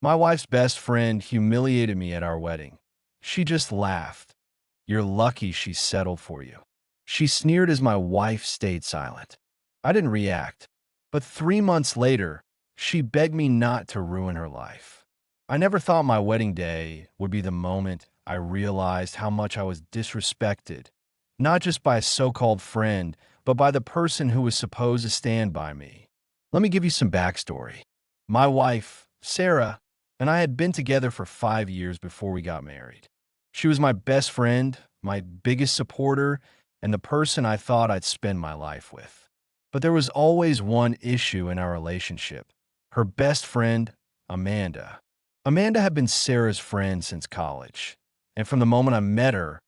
My wife's best friend humiliated me at our wedding. She just laughed. You're lucky she settled for you. She sneered as my wife stayed silent. I didn't react. But 3 months later, she begged me not to ruin her life. I never thought my wedding day would be the moment I realized how much I was disrespected, not just by a so-called friend, but by the person who was supposed to stand by me. Let me give you some backstory. My wife, Sarah, and I had been together for 5 years before we got married. She was my best friend, my biggest supporter, and the person I thought I'd spend my life with. But there was always one issue in our relationship. Her best friend, Amanda. Amanda had been Sarah's friend since college, and from the moment I met her,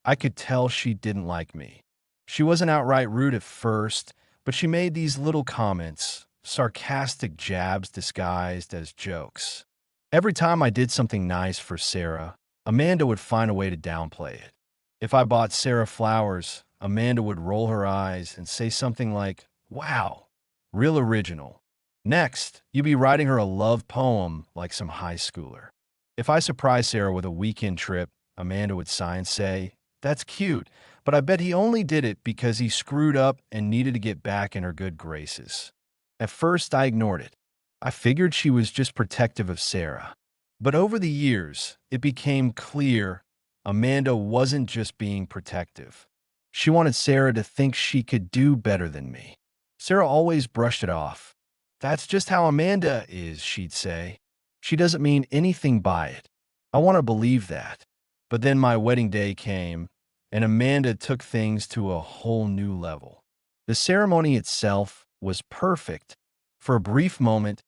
I could tell she didn't like me. She wasn't outright rude at first, but she made these little comments, sarcastic jabs disguised as jokes. Every time I did something nice for Sarah, Amanda would find a way to downplay it. If I bought Sarah flowers, Amanda would roll her eyes and say something like, "Wow, real original." Next, you'd be writing her a love poem like some high schooler. If I surprised Sarah with a weekend trip, Amanda would sigh and say, "That's cute, but I bet he only did it because he screwed up and needed to get back in her good graces." At first, I ignored it. I figured she was just protective of Sarah. But over the years, it became clear Amanda wasn't just being protective. She wanted Sarah to think she could do better than me. Sarah always brushed it off. "That's just how Amanda is," she'd say. "She doesn't mean anything by it." I want to believe that. But then my wedding day came, and Amanda took things to a whole new level. The ceremony itself was perfect. For a brief moment,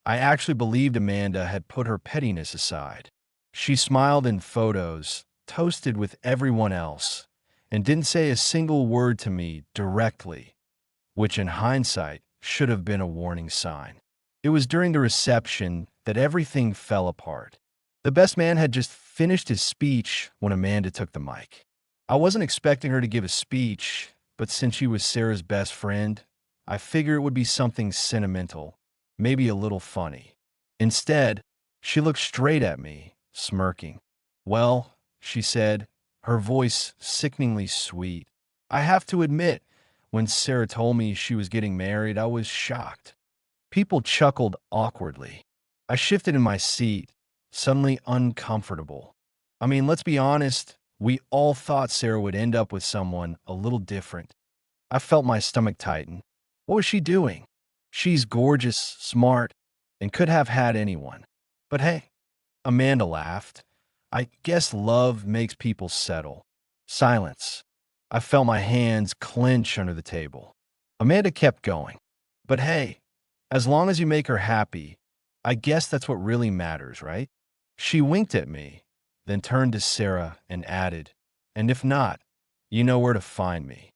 I actually believed Amanda had put her pettiness aside. She smiled in photos, toasted with everyone else, and didn't say a single word to me directly, which in hindsight should have been a warning sign. It was during the reception that everything fell apart. The best man had just finished his speech when Amanda took the mic. I wasn't expecting her to give a speech, but since she was Sarah's best friend, I figured it would be something sentimental, maybe a little funny. Instead, she looked straight at me, smirking. "Well," she said, her voice sickeningly sweet, "I have to admit, when Sarah told me she was getting married, I was shocked." People chuckled awkwardly. I shifted in my seat, suddenly uncomfortable. I mean, let's be honest, we all thought Sarah would end up with someone a little different. I felt my stomach tighten. What was she doing? She's gorgeous, smart, and could have had anyone. But hey, Amanda laughed. "I guess love makes people settle." Silence. I felt my hands clench under the table. Amanda kept going. "But hey, as long as you make her happy, I guess that's what really matters, right?" She winked at me, then turned to Sarah and added, "And if not, you know where to find me."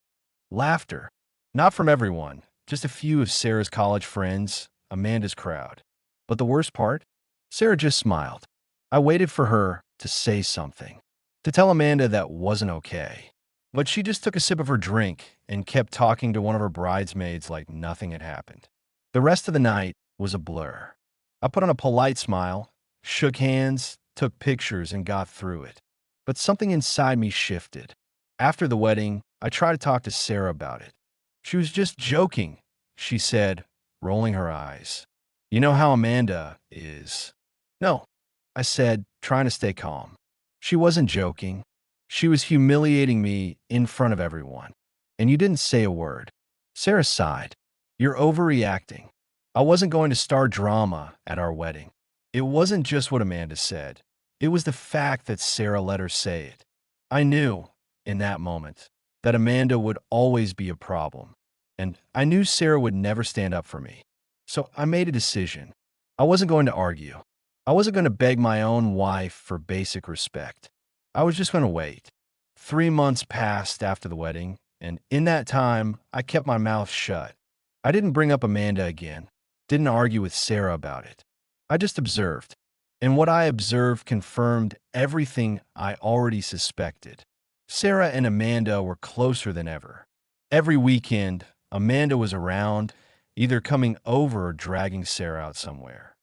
Laughter. Not from everyone, just a few of Sarah's college friends, Amanda's crowd. But the worst part? Sarah just smiled. I waited for her to say something, to tell Amanda that wasn't okay. But she just took a sip of her drink and kept talking to one of her bridesmaids like nothing had happened. The rest of the night was a blur. I put on a polite smile, shook hands, took pictures, and got through it. But something inside me shifted. After the wedding, I tried to talk to Sarah about it. "She was just joking," she said, rolling her eyes. "You know how Amanda is." "No," I said, trying to stay calm. "She wasn't joking. She was humiliating me in front of everyone. And you didn't say a word." Sarah sighed. "You're overreacting." I wasn't going to start drama at our wedding. It wasn't just what Amanda said. It was the fact that Sarah let her say it. I knew, in that moment, that Amanda would always be a problem. And I knew Sarah would never stand up for me. So I made a decision. I wasn't going to argue. I wasn't going to beg my own wife for basic respect. I was just going to wait. 3 months passed after the wedding, and in that time, I kept my mouth shut. I didn't bring up Amanda again, didn't argue with Sarah about it. I just observed. And what I observed confirmed everything I already suspected. Sarah and Amanda were closer than ever. Every weekend, Amanda was around, either coming over or dragging Sarah out somewhere.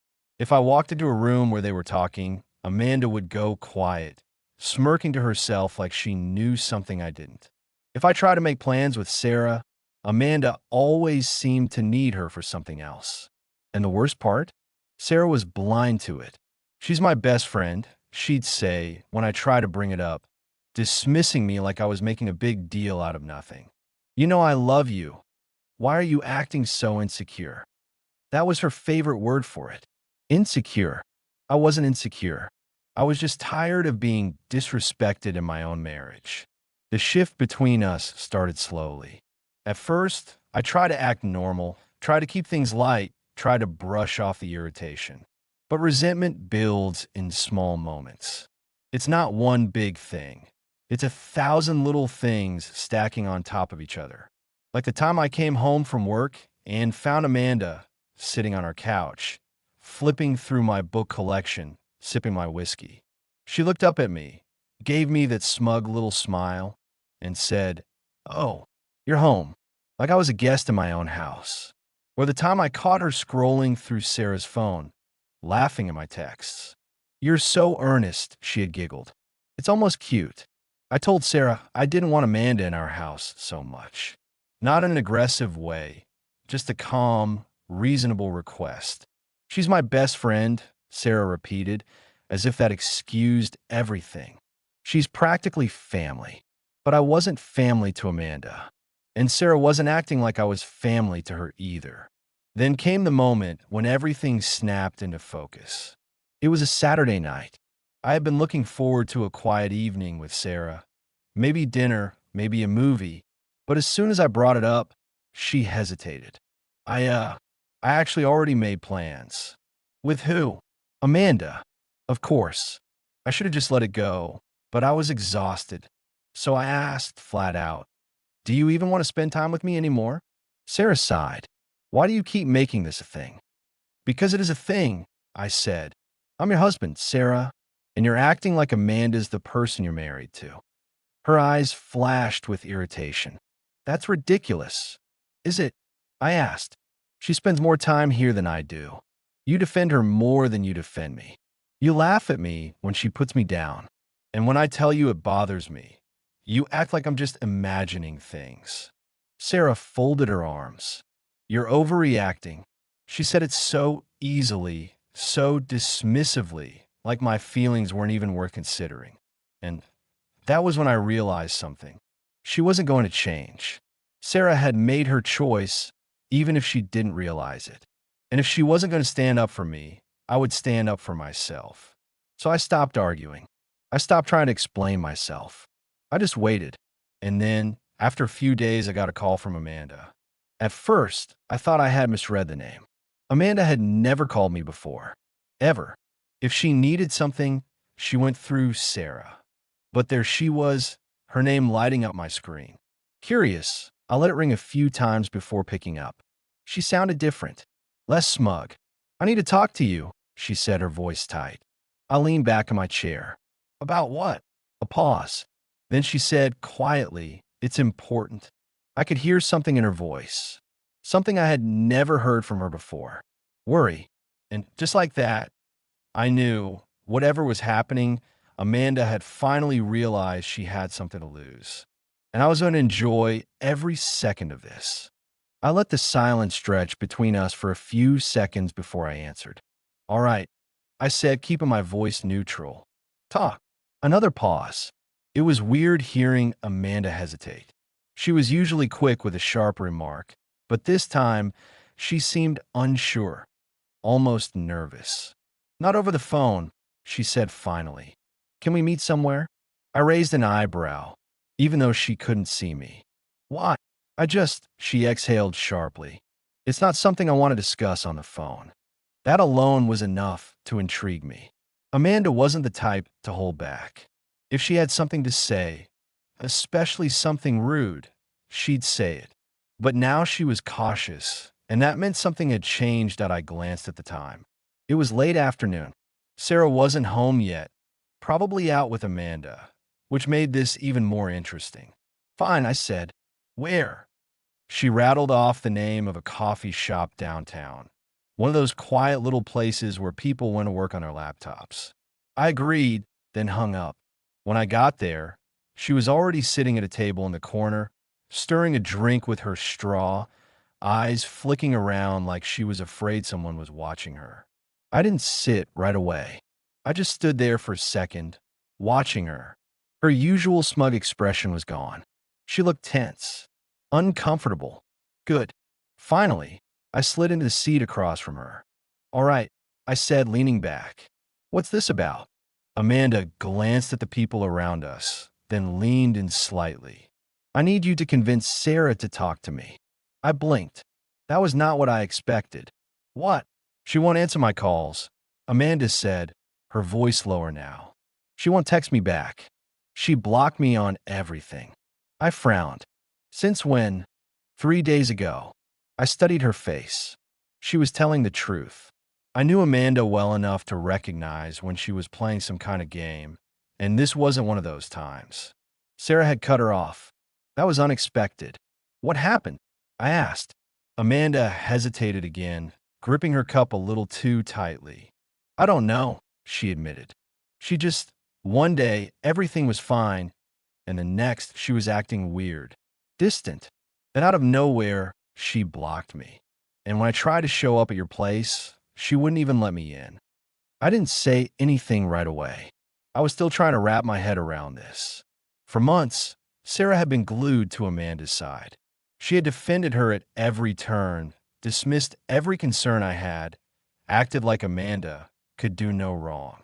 If I walked into a room where they were talking, Amanda would go quiet, smirking to herself like she knew something I didn't. If I tried to make plans with Sarah, Amanda always seemed to need her for something else. And the worst part? Sarah was blind to it. She's my best friend, she'd say when I try to bring it up, dismissing me like I was making a big deal out of nothing. You know I love you. Why are you acting so insecure? That was her favorite word for it. Insecure. I wasn't insecure. I was just tired of being disrespected in my own marriage. The shift between us started slowly. At first, I tried to act normal, try to keep things light, try to brush off the irritation. But resentment builds in small moments. It's not one big thing. It's 1,000 little things stacking on top of each other. Like the time I came home from work and found Amanda sitting on our couch, flipping through my book collection, sipping my whiskey. She looked up at me, gave me that smug little smile, and said, "Oh, you're home," like I was a guest in my own house. Or the time I caught her scrolling through Sarah's phone, laughing at my texts. "You're so earnest," she had giggled. "It's almost cute." I told Sarah I didn't want Amanda in our house so much. Not in an aggressive way, just a calm, reasonable request. "She's my best friend," Sarah repeated, as if that excused everything. "She's practically family." But I wasn't family to Amanda. And Sarah wasn't acting like I was family to her either. Then came the moment when everything snapped into focus. It was a Saturday night. I had been looking forward to a quiet evening with Sarah. Maybe dinner, maybe a movie. But as soon as I brought it up, she hesitated. I actually already made plans." "With who?" "Amanda." Of course. I should have just let it go, but I was exhausted. So I asked flat out, "Do you even want to spend time with me anymore?" Sarah sighed. "Why do you keep making this a thing?" "Because it is a thing," I said. "I'm your husband, Sarah, and you're acting like Amanda's the person you're married to." Her eyes flashed with irritation. "That's ridiculous." "Is it?" I asked. "She spends more time here than I do. You defend her more than you defend me. You laugh at me when she puts me down. And when I tell you it bothers me, you act like I'm just imagining things." Sarah folded her arms. "You're overreacting." She said it so easily, so dismissively, like my feelings weren't even worth considering. And that was when I realized something. She wasn't going to change. Sarah had made her choice, even if she didn't realize it. And if she wasn't going to stand up for me, I would stand up for myself. So I stopped arguing. I stopped trying to explain myself. I just waited. And then, after a few days, I got a call from Amanda. At first, I thought I had misread the name. Amanda had never called me before. Ever. If she needed something, she went through Sarah. But there she was, her name lighting up my screen. Curious, I let it ring a few times before picking up. She sounded different, less smug. "I need to talk to you," she said, her voice tight. I leaned back in my chair. "About what?" A pause. Then she said quietly, "It's important." I could hear something in her voice, something I had never heard from her before. Worry. And just like that, I knew whatever was happening, Amanda had finally realized she had something to lose. And I was going to enjoy every second of this. I let the silence stretch between us for a few seconds before I answered. "All right," I said, keeping my voice neutral. "Talk." Another pause. It was weird hearing Amanda hesitate. She was usually quick with a sharp remark, but this time she seemed unsure, almost nervous. "Not over the phone," she said finally. "Can we meet somewhere?" I raised an eyebrow, even though she couldn't see me. "Why?" She exhaled sharply. "It's not something I want to discuss on the phone." That alone was enough to intrigue me. Amanda wasn't the type to hold back. If she had something to say, especially something rude, she'd say it. But now she was cautious, and that meant something had changed that I glanced at the time. It was late afternoon. Sarah wasn't home yet, probably out with Amanda, which made this even more interesting. "Fine," I said. "Where?" She rattled off the name of a coffee shop downtown. one of those quiet little places where people went to work on their laptops. I agreed, then hung up. When I got there, she was already sitting at a table in the corner, stirring a drink with her straw, eyes flicking around like she was afraid someone was watching her. I didn't sit right away. I just stood there for a second, watching her. Her usual smug expression was gone. She looked tense, uncomfortable. Good. Finally, I slid into the seat across from her. All right, I said, leaning back. What's this about? Amanda glanced at the people around us, then leaned in slightly. I need you to convince Sarah to talk to me. I blinked. That was not what I expected. What? She won't answer my calls, Amanda said, her voice lower now. She won't text me back. She blocked me on everything. I frowned. Since when? 3 days ago. I studied her face. She was telling the truth. I knew Amanda well enough to recognize when she was playing some kind of game, and this wasn't one of those times. Sarah had cut her off. That was unexpected. What happened? I asked. Amanda hesitated again, gripping her cup a little too tightly. I don't know, she admitted. One day, everything was fine, and the next, she was acting weird, distant. Then out of nowhere, she blocked me. And when I tried to show up at your place, she wouldn't even let me in. I didn't say anything right away. I was still trying to wrap my head around this. For months, Sarah had been glued to Amanda's side. She had defended her at every turn, dismissed every concern I had, acted like Amanda could do no wrong.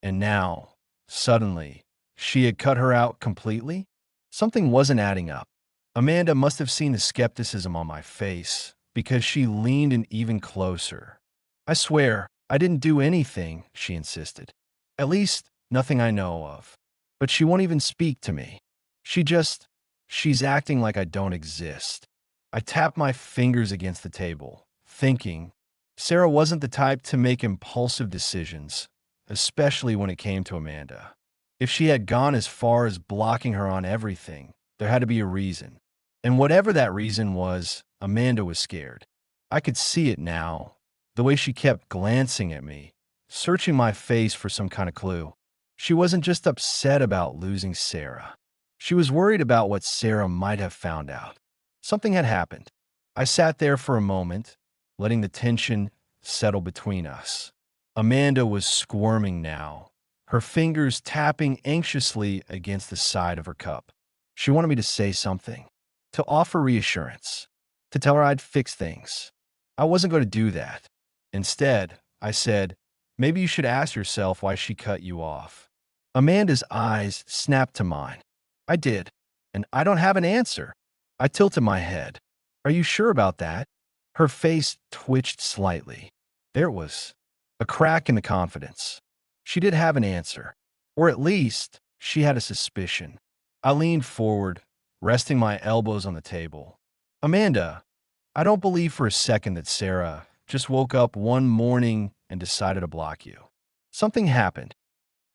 And now, suddenly, she had cut her out completely? Something wasn't adding up. Amanda must have seen the skepticism on my face because she leaned in even closer. I swear, I didn't do anything, she insisted. At least, nothing I know of. But she won't even speak to me. She's acting like I don't exist. I tapped my fingers against the table, thinking Sarah wasn't the type to make impulsive decisions, especially when it came to Amanda. If she had gone as far as blocking her on everything, there had to be a reason. And whatever that reason was, Amanda was scared. I could see it now, the way she kept glancing at me, searching my face for some kind of clue. She wasn't just upset about losing Sarah. She was worried about what Sarah might have found out. Something had happened. I sat there for a moment, letting the tension settle between us. Amanda was squirming now, her fingers tapping anxiously against the side of her cup. She wanted me to say something, to offer reassurance, to tell her I'd fix things. I wasn't going to do that. Instead, I said, maybe you should ask yourself why she cut you off. Amanda's eyes snapped to mine. I did, and I don't have an answer. I tilted my head. Are you sure about that? Her face twitched slightly. There was a crack in the confidence. She did have an answer, or at least she had a suspicion. I leaned forward, resting my elbows on the table. Amanda, I don't believe for a second that Sarah just woke up one morning and decided to block you. Something happened.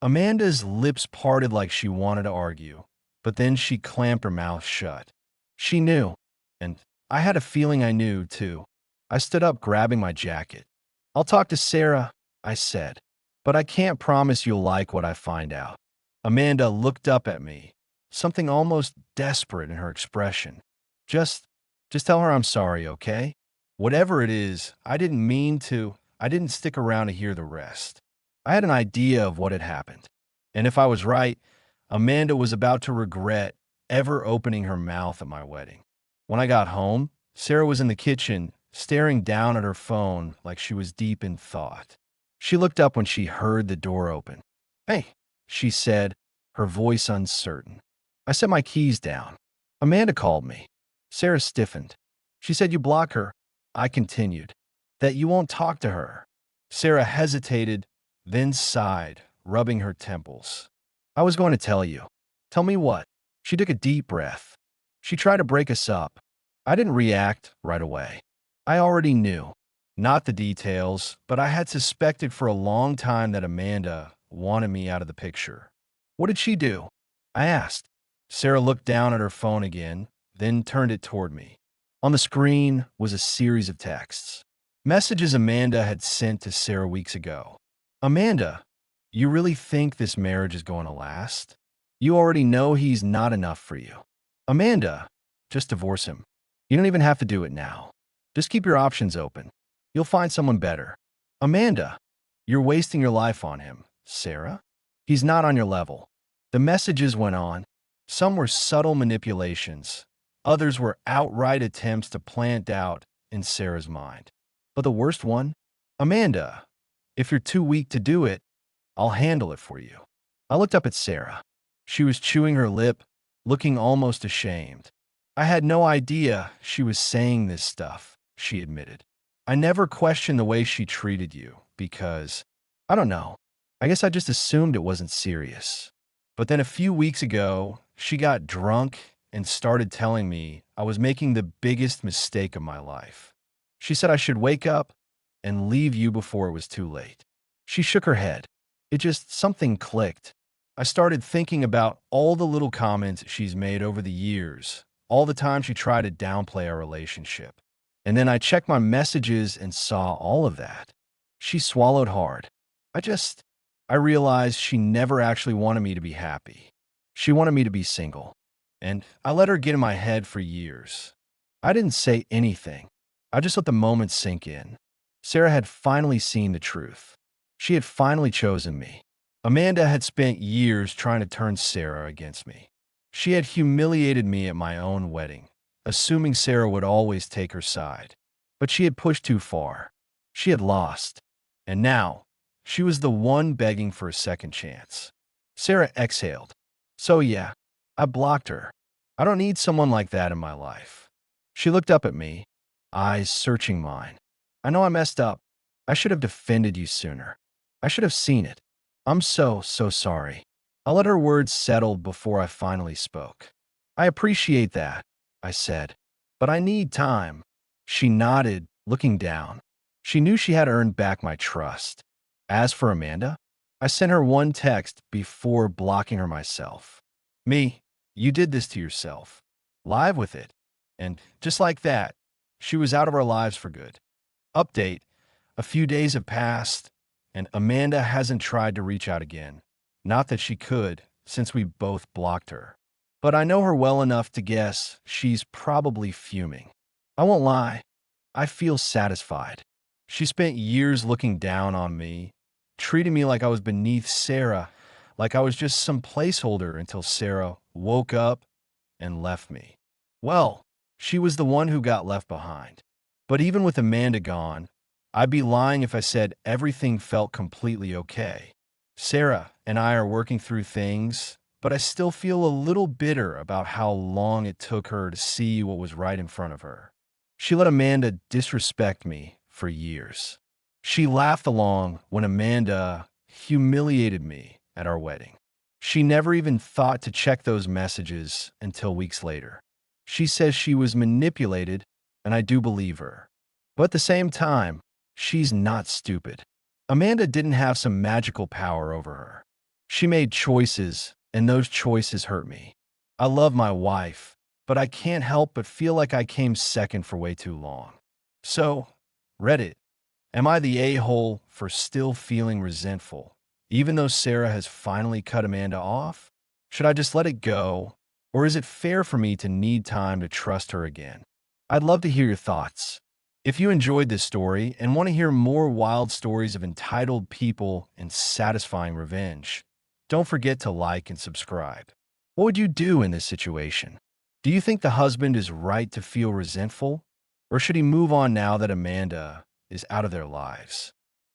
Amanda's lips parted like she wanted to argue, but then she clamped her mouth shut. She knew, and I had a feeling I knew, too. I stood up, grabbing my jacket. I'll talk to Sarah, I said, but I can't promise you'll like what I find out. Amanda looked up at me, something almost desperate in her expression. Just tell her I'm sorry, okay? Whatever it is, I didn't mean to. I didn't stick around to hear the rest. I had an idea of what had happened. And if I was right, Amanda was about to regret ever opening her mouth at my wedding. When I got home, Sarah was in the kitchen, staring down at her phone like she was deep in thought. She looked up when she heard the door open. Hey, she said, her voice uncertain. I set my keys down. Amanda called me. Sarah stiffened. She said you block her. I continued. That you won't talk to her. Sarah hesitated, then sighed, rubbing her temples. I was going to tell you. Tell me what? She took a deep breath. She tried to break us up. I didn't react right away. I already knew. Not the details, but I had suspected for a long time that Amanda wanted me out of the picture. What did she do? I asked. Sarah looked down at her phone again, then turned it toward me. On the screen was a series of texts. Messages Amanda had sent to Sarah weeks ago. Amanda, you really think this marriage is going to last? You already know he's not enough for you. Amanda, just divorce him. You don't even have to do it now. Just keep your options open. You'll find someone better. Amanda, you're wasting your life on him. Sarah, he's not on your level. The messages went on. Some were subtle manipulations. Others were outright attempts to plant doubt in Sarah's mind. But the worst one? Amanda, if you're too weak to do it, I'll handle it for you. I looked up at Sarah. She was chewing her lip, looking almost ashamed. I had no idea she was saying this stuff, she admitted. I never questioned the way she treated you because, I don't know, I guess I just assumed it wasn't serious. But then a few weeks ago, she got drunk and started telling me I was making the biggest mistake of my life. She said I should wake up and leave you before it was too late. She shook her head. Something clicked. I started thinking about all the little comments she's made over the years, all the time she tried to downplay our relationship. And then I checked my messages and saw all of that. She swallowed hard. I realized she never actually wanted me to be happy. She wanted me to be single. And I let her get in my head for years. I didn't say anything. I just let the moment sink in. Sarah had finally seen the truth. She had finally chosen me. Amanda had spent years trying to turn Sarah against me. She had humiliated me at my own wedding, assuming Sarah would always take her side. But she had pushed too far. She had lost. And now, she was the one begging for a second chance. Sarah exhaled. So yeah, I blocked her. I don't need someone like that in my life. She looked up at me, eyes searching mine. I know I messed up. I should have defended you sooner. I should have seen it. I'm so sorry. I let her words settle before I finally spoke. I appreciate that, I said, but I need time. She nodded, looking down. She knew she had earned back my trust. As for Amanda, I sent her one text before blocking her myself. Me, you did this to yourself. Live with it. And just like that, she was out of our lives for good. Update, a few days have passed, and Amanda hasn't tried to reach out again. Not that she could, since we both blocked her. But I know her well enough to guess she's probably fuming. I won't lie, I feel satisfied. She spent years looking down on me, treating me like I was beneath Sarah, like I was just some placeholder until Sarah woke up and left me. Well, she was the one who got left behind. But even with Amanda gone, I'd be lying if I said everything felt completely okay. Sarah and I are working through things, but I still feel a little bitter about how long it took her to see what was right in front of her. She let Amanda disrespect me for years. She laughed along when Amanda humiliated me at our wedding. She never even thought to check those messages until weeks later. She says she was manipulated, and I do believe her. But at the same time, she's not stupid. Amanda didn't have some magical power over her. She made choices, and those choices hurt me. I love my wife, but I can't help but feel like I came second for way too long. So, Reddit, am I the a-hole for still feeling resentful, even though Sarah has finally cut Amanda off? Should I just let it go, or is it fair for me to need time to trust her again? I'd love to hear your thoughts. If you enjoyed this story and want to hear more wild stories of entitled people and satisfying revenge, don't forget to like and subscribe. What would you do in this situation? Do you think the husband is right to feel resentful? Or should he move on now that Amanda is out of their lives?